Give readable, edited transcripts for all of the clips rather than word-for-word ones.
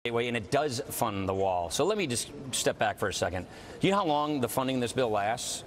Gateway, and it does fund the wall. So let me just step back for a second. You know how long the funding of this bill lasts?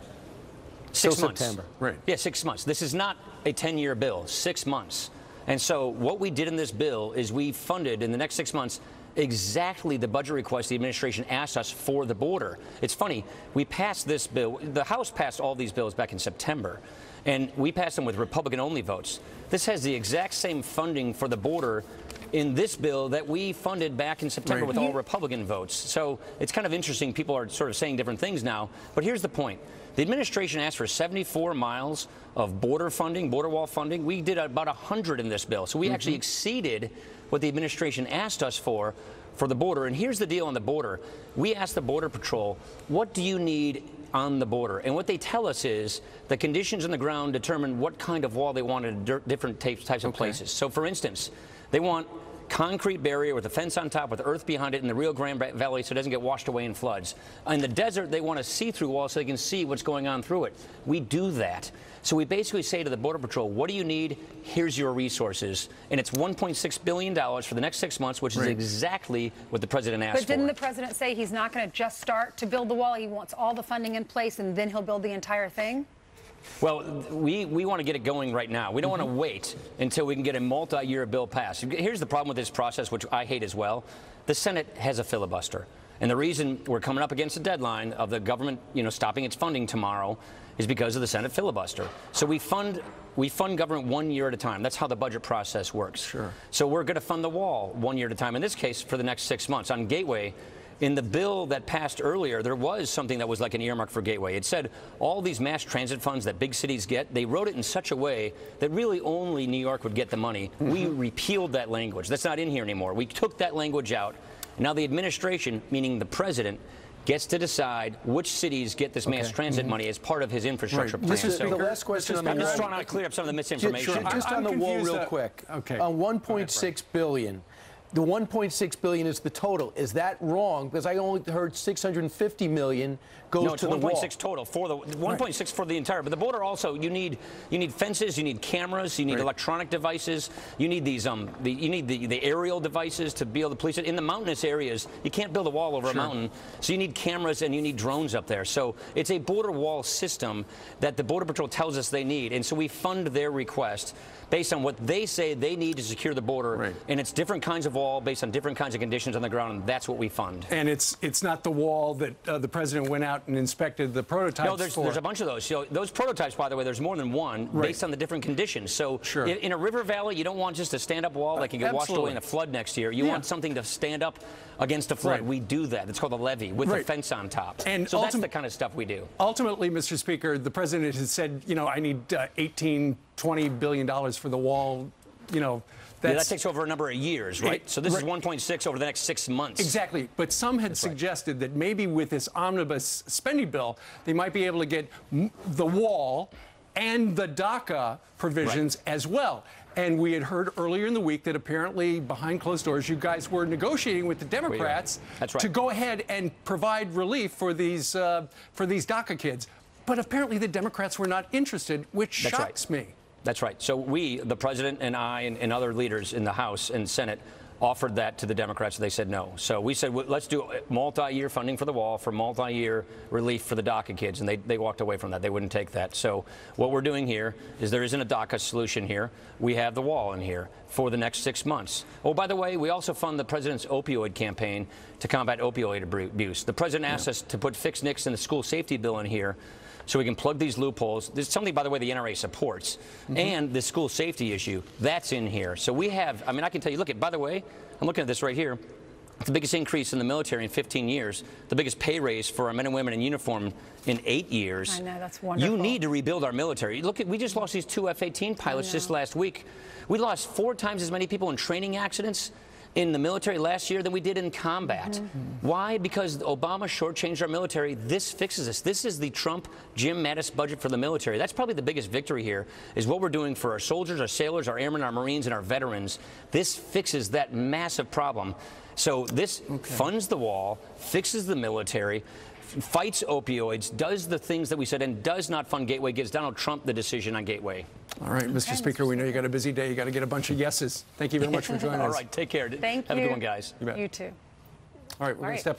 6 months. September. Right. Yeah, 6 months. This is not a 10-year bill, 6 months. And so what we did in this bill is we funded in the next 6 months exactly the budget request the administration asked us for the border. It's funny, we passed this bill. The House passed all these bills back in September, and we passed them with Republican-only votes. This has the exact same funding for the border in this bill that we funded back in September with all Republican votes. So it's kind of interesting. People are sort of saying different things now. But here's the point. The administration asked for 74 miles of border funding, border wall funding. We did about 100 in this bill. So we actually exceeded what the administration asked us for the border. And here's the deal on the border. We asked the Border Patrol, what do you need on the border? And what they tell us is the conditions on the ground determine what kind of wall they want in different types of places. So, for instance, they want concrete barrier with a fence on top with earth behind it in the Rio Grande Valley so it doesn't get washed away in floods. In the desert, they want a see-through wall so they can see what's going on through it. We do that. So we basically say to the Border Patrol, what do you need? Here's your resources. And it's $1.6 billion for the next 6 months, which is exactly what the president asked for. But didn't the president say he's not going to just start to build the wall? He wants all the funding in place, and then he'll build the entire thing? Well, we want to get it going right now. We don't want to wait until we can get a multi-year bill passed. Here's the problem with this process, which I hate as well. The Senate has a filibuster. And the reason we're coming up against the deadline of the government, stopping its funding tomorrow is because of the Senate filibuster. So we fund government 1 year at a time. That's how the budget process works. Sure. So we're going to fund the wall 1 year at a time. In this case, for the next 6 months. On Gateway, in the bill that passed earlier, there was something that was like an earmark for Gateway. It said all these mass transit funds that big cities get, they wrote it in such a way that really only New York would get the money. We repealed that language. That's not in here anymore. We took that language out. Now the administration, meaning the president, gets to decide which cities get this mass transit money as part of his infrastructure plan. The last question. I'm just trying to clear up some of the misinformation. Just on the wall real quick. Okay. On $1.6 billion. The $1.6 billion is the total. Is that wrong? Because I only heard $650 million goes to the wall. No, it's 1.6 total for the 1.6 for the entire. But the border also, you need fences, you need cameras, you need electronic devices, you need these the aerial devices to be able to police it. In the mountainous areas, you can't build a wall over a mountain, so you need cameras and you need drones up there. So it's a border wall system that the Border Patrol tells us they need, and so we fund their request based on what they say they need to secure the border, and it's different kinds of wall based on different kinds of conditions on the ground, and that's what we fund. And it's not the wall that the president went out and inspected the prototypes No, there's a bunch of those. So those prototypes, by the way, there's more than one based on the different conditions. So in a river valley, you don't want just a stand-up wall that can get washed away in a flood next year. You want something to stand up against a flood. We do that. It's called a levee with a fence on top. And so that's the kind of stuff we do. Ultimately, Mr. Speaker, the president has said, I need $20 billion for the wall. That takes over a number of years, right? So this is 1.6 over the next 6 months. Exactly. But some had suggested that maybe with this omnibus spending bill, they might be able to get the wall and the DACA provisions as well. And we had heard earlier in the week that apparently behind closed doors, you guys were negotiating with the Democrats to go ahead and provide relief for these DACA kids. But apparently the Democrats were not interested, which shocks me. That's right. So we, the president and I and other leaders in the House and Senate, offered that to the Democrats. They said no. So we said, well, let's do multi-year funding for the wall for multi-year relief for the DACA kids. And they walked away from that. They wouldn't take that. So what we're doing here is there isn't a DACA solution here. We have the wall in here for the next 6 months. Oh, by the way, we also fund the president's opioid campaign to combat opioid abuse. The president asked us to put fixed NICS in the school safety bill in here so we can plug these loopholes. There's something, by the way, the NRA supports. And the school safety issue, that's in here. So we have, I can tell you, look at, by the way, I'm looking at this right here. It's the biggest increase in the military in 15 years, the biggest pay raise for our men and women in uniform in 8 years. I know, that's wonderful. You need to rebuild our military. Look, we just lost these 2 F-18 pilots just last week. We lost 4 times as many people in training accidents in the military last year than we did in combat. Why? Because Obama shortchanged our military. This fixes this. This is the Trump Jim Mattis budget for the military. That's probably the biggest victory here, is what we're doing for our soldiers, our sailors, our airmen, our Marines, and our veterans. This fixes that massive problem. So this funds the wall, fixes the military, fights opioids, does the things that we said, and does not fund Gateway, gives Donald Trump the decision on Gateway. All right, Mr. Speaker, we know you got a busy day. You got to get a bunch of yeses. Thank you very much for joining us. All right, take care. Thank you. Have a good one, guys. You too. All right, we're going to step